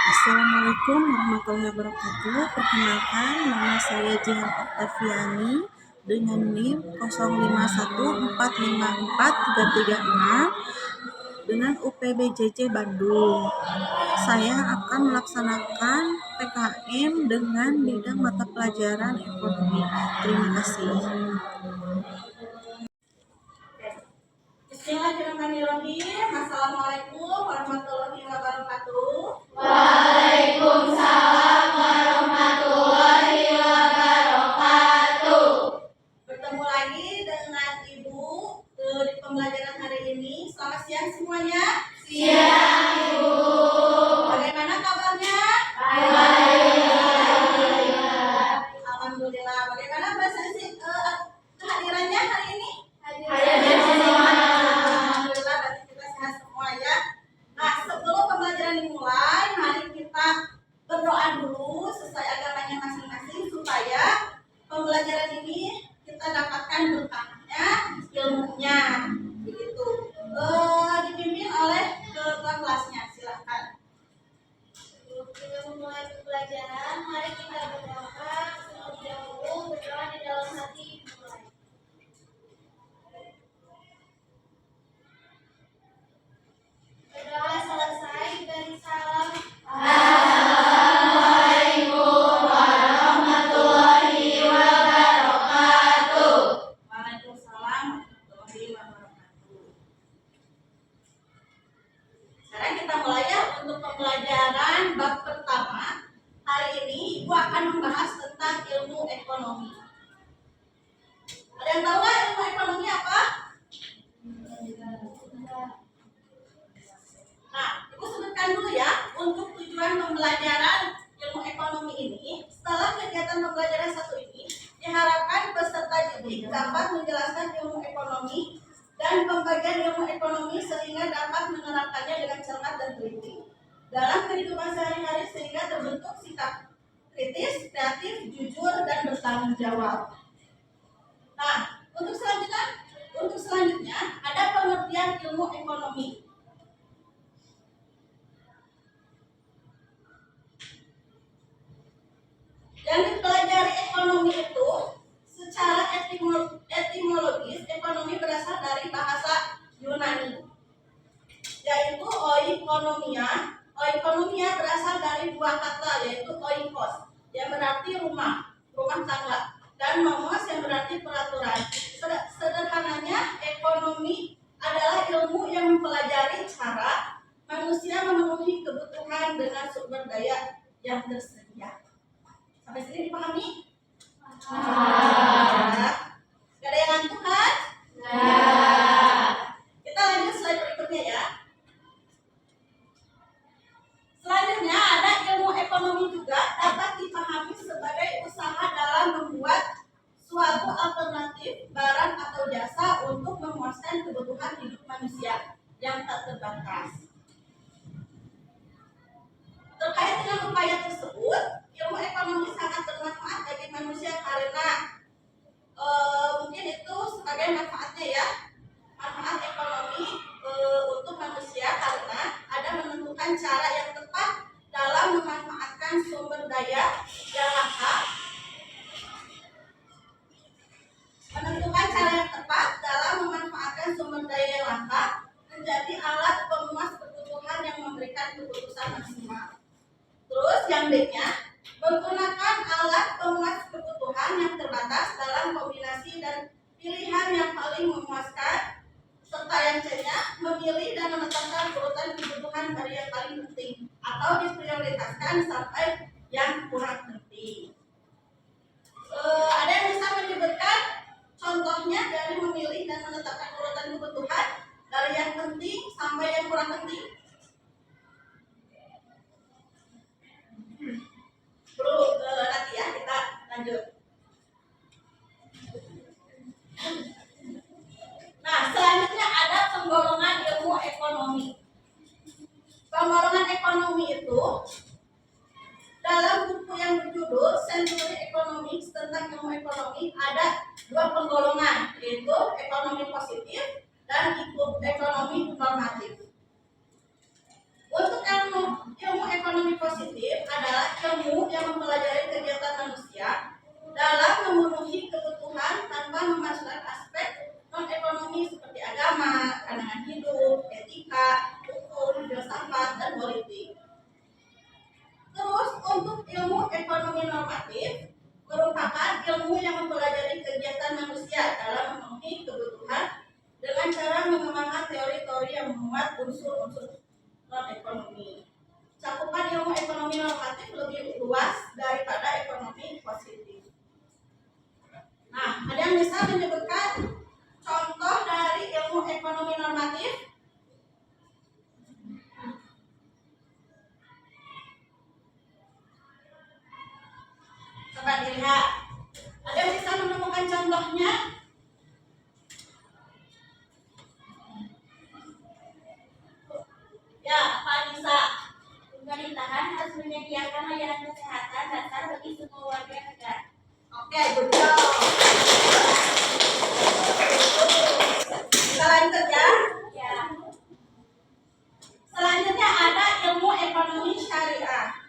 Assalamualaikum warahmatullahi wabarakatuh. Perkenalkan, nama saya Jihan Oktaviani dengan NIM 0514543336 dengan UPBJJ Bandung. Saya akan melaksanakan PKM dengan bidang mata pelajaran ekonomi. Terima kasih. Bismillahirrahmanirrahim. Assalamualaikum warahmatullahi wabarakatuh. Waalaikumsalam warahmatullahi wabarakatuh. Bertemu lagi dengan Ibu di pembelajaran hari ini. Selamat siang semuanya. Siang, Ibu. Bagaimana kabarnya? Baik. Alhamdulillah. Bagaimana kehadirannya hari ini? Hadir semua. Alhamdulillah, berarti kita sehat semua ya. Nah, sebelum pembelajaran dimulai, mari kita berdoa dulu sesuai agamanya masing-masing supaya pembelajaran ini kita dapatkan berkahnya, ilmunya, begitu. Dipimpin oleh ketua kelasnya, silahkan. Sebelum kita memulai pembelajaran, mari kita berdoa terlebih dahulu, berdoa di dalam hati dimulai. Berdoa selesai, beri salam. Assalamualaikum warahmatullahi wabarakatuh. Waalaikumsalam warahmatullahi wabarakatuh. Sekarang kita mulai ya untuk pembelajaran bab pertama. Hari ini Ibu akan membahas tentang ilmu ekonomi. Ada yang tahu nggak ilmu ekonomi apa? Nah, Ibu sebutkan dulu ya untuk tujuan pembelajaran ilmu ekonomi ini. Setelah kegiatan pembelajaran satu ini, diharapkan peserta didik dapat menjelaskan ilmu ekonomi dan pembagian ilmu ekonomi sehingga dapat menerapkannya dengan cermat dan teliti dalam kehidupan sehari-hari sehingga terbentuk sikap kritis, kreatif, jujur, dan bertanggung jawab. Nah, untuk selanjutnya ada pengertian ilmu ekonomi. Yang dipelajari ekonomi itu secara etimologis, ekonomi berasal dari bahasa Yunani, yaitu oikonomia. Oikonomia berasal dari dua kata, yaitu oikos yang berarti rumah tangga, dan nomos yang berarti peraturan. Sederhananya, ekonomi adalah ilmu yang mempelajari cara manusia memenuhi kebutuhan dengan sumber daya yang tersedia. Sampai sini dipahami? Gak ada yang ngantuk kan? Kita lanjut slide berikutnya ya. Selanjutnya ada ilmu ekonomi juga dapat dipahami sebagai usaha dalam membuat suatu alternatif barang atau jasa untuk memuaskan kebutuhan hidup manusia yang tak terbatas. Terkait dengan upaya tersebut, ilmu ekonomi sangat bermanfaat bagi manusia karena mungkin itu sebagai manfaatnya ya, manfaat ekonomi untuk manusia karena ada menentukan cara yang tepat dalam memanfaatkan sumber daya yang langka, menjadi alat pemuas kebutuhan yang memberikan keputusan maksimal. Terus yang B-nya, menggunakan alat pemuas kebutuhan yang terbatas dalam kombinasi dan pilihan yang paling memuaskan, serta yang C-nya, memilih dan menetapkan urutan kebutuhan dari yang paling penting atau diprioritaskan sampai yang kurang penting. Ada yang bisa menyebutkan contohnya dari memilih dan menetapkan urutan kebutuhan dari yang penting sampai yang kurang penting? Belum, nanti ya kita lanjut. Nah, selanjutnya ada penggolongan ilmu ekonomi. Penggolongan ekonomi itu dalam buku yang berjudul Century Economics tentang ilmu ekonomi ada dua penggolongan, yaitu ekonomi positif dan ekonomi normatif. Untuk ilmu ekonomi positif pemerintahan harus menyediakan layanan kesehatan dasar bagi semua warga negara. Oke, good job. Kita lanjut ya. Ya. Selanjutnya ada ilmu ekonomi syariah.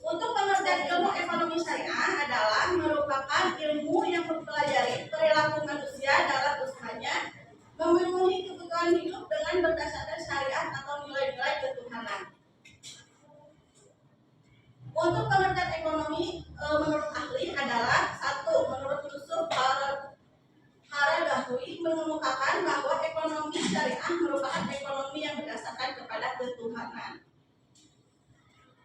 Untuk pengertian ilmu ekonomi syariah adalah merupakan ilmu yang mempelajari perilaku manusia dalam usahanya memenuhi kebutuhan hidup dengan berdasarkan syariat atau nilai-nilai ketuhanan. Untuk pengertian ekonomi menurut ahli adalah satu, menurut Yusuf Qaradawi mengemukakan bahwa ekonomi syariah merupakan ekonomi yang berdasarkan kepada ketuhanan.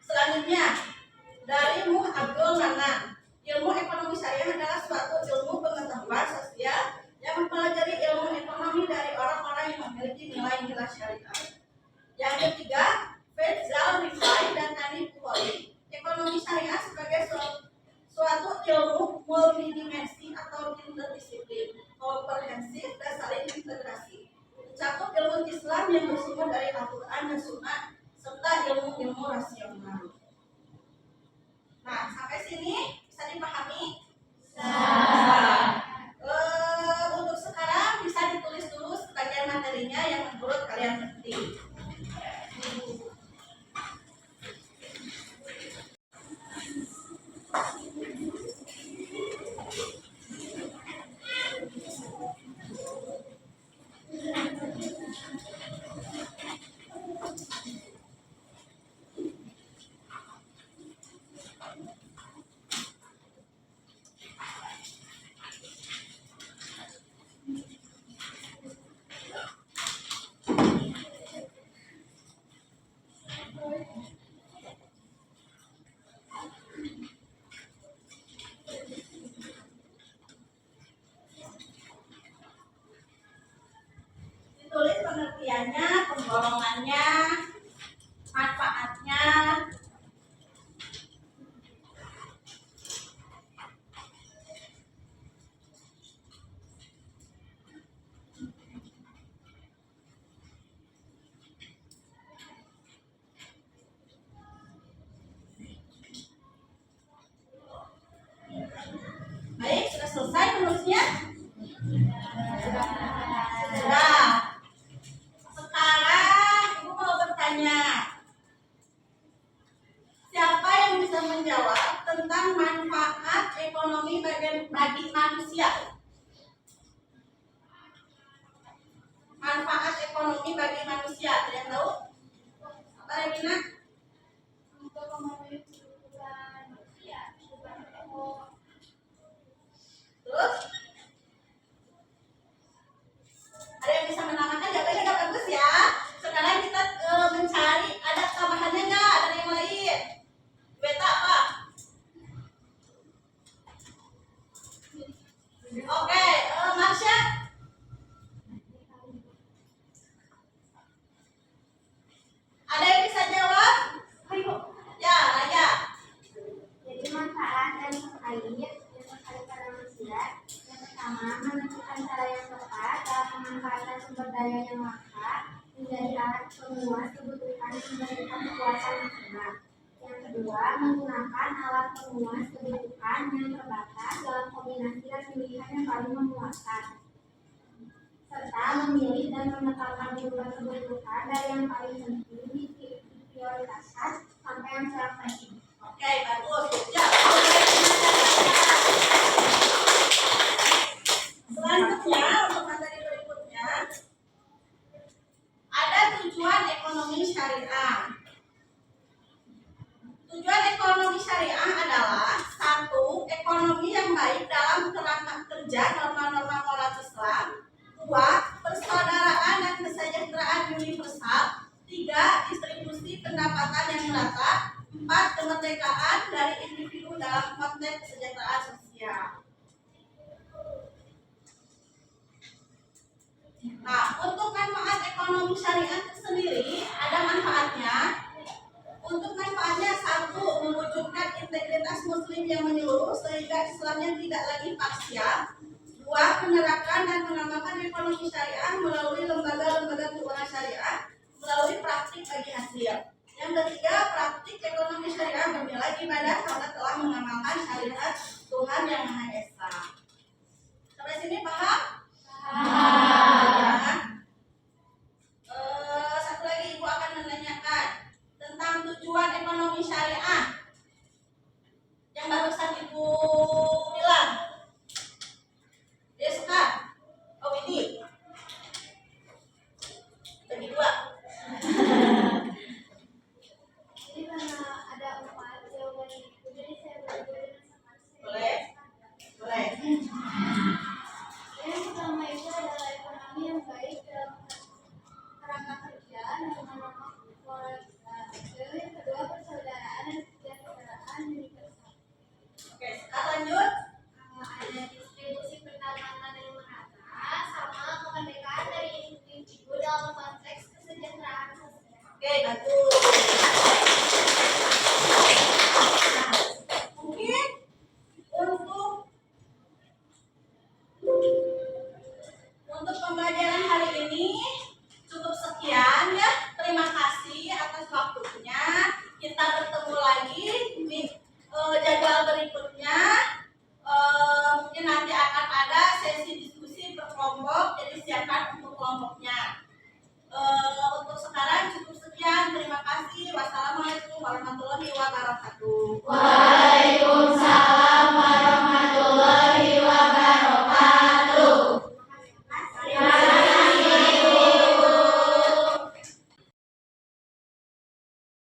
Selanjutnya, dari Muh Abdul Manan, ilmu ekonomi syariah adalah suatu ilmu pengetahuan sosial yang mempelajari ilmu ekonomi dari orang-orang yang memiliki nilai-nilai syariah. Yang ketiga, Faisal Rifai dan Hanif Bukhari, ekonomi syariah sebagai suatu ilmu multidimensi atau interdisiplin, komprehensif dan saling integrasi. Mencakup ilmu Islam yang bersumber dari Al-Quran dan Sunnah serta ilmu-ilmu rasional. Nah, sampai sini bisa dipahami? Untuk sekarang bisa ditulis dulu sebagian materinya yang menurut kalian penting. Ditulis pengertiannya, penggolongannya, manfaatnya. Baik, sudah selesai menulisnya? Sudah. Sekarang Ibu mau bertanya, siapa yang bisa menjawab tentang manfaat ekonomi bagi manusia? Manfaat ekonomi bagi manusia, ada yang tahu? Apa Regina? Untuk memenuhi kebutuhan manusia, Terus? Ada yang bisa menamakan? Jawabannya nggak bagus ya. Sekarang kita mencari, ada tambahannya nggak? Ada yang lain? Beta apa? Oke, Marsha? Ada yang bisa jawab? Ya, Raya. jadi manfaat dan air yang sekali pada manusia. Yang pertama, menentukan cara yang tepat dalam memanfaatkan sumber daya yang langka menjadi alat pemuas kebutuhan yang memberikan kepuasan maksimal. Yang kedua, menggunakan alat pemuas kebutuhan yang terbatas dalam kombinasi dan pilihan yang paling memuaskan, serta memilih dan menetapkan jumlah kebutuhan dari yang paling penting diprioritaskan sampai yang kurang penting. Oke, bagus. Ya. Selanjutnya, untuk materi berikutnya, ada tujuan ekonomi syariah. Tujuan ekonomi syariah adalah satu, ekonomi yang baik dalam kerangka kerja norma-norma moral Islam. Dua, persaudaraan dan kesejahteraan universal. Tiga, distribusi pendapatan yang merata. Empat, kemerdekaan dari individu dalam konteks kesejahteraan sosial. Nah, untuk manfaat ekonomi syariah itu sendiri ada manfaatnya. Untuk manfaatnya, satu, mewujudkan integritas muslim yang menyeluruh sehingga Islamnya tidak lagi parsial. Dua, menerapkan dan mengembangkan ekonomi syariah melalui lembaga-lembaga keuangan syariah melalui praktik bagi hasil. Yang ketiga, praktik ekonomi syariah bernilai ibadah karena telah mengamalkan syariat Tuhan yang Maha Esa. Sampai sini paham? Ya. Satu lagi Ibu akan menanyakan tentang tujuan ekonomi syariah yang barusan Ibu bilang. Deska, oh ini bagi dua. Jadi karena ada 4 jawaban itu, jadi saya berdua dengan sama. Boleh? Boleh. Yang pertama itu adalah ekonomi yang baik dalam kerangka kerja dengan norma kualitas. Lalu yang kedua persaudaraan dan kesejahteraan universal. Oke, sekarang lanjut. Ada distribusi pertanaman yang merata sama kemerdekaan dari individu dalam konteks kesejahteraan sosial. Oke, bagus. Nah, mungkin untuk pembelajaran hari ini cukup sekian ya. Terima kasih atas waktunya. Kita bertemu lagi di jadwal berikutnya. Mungkin nanti akan ada sesi diskusi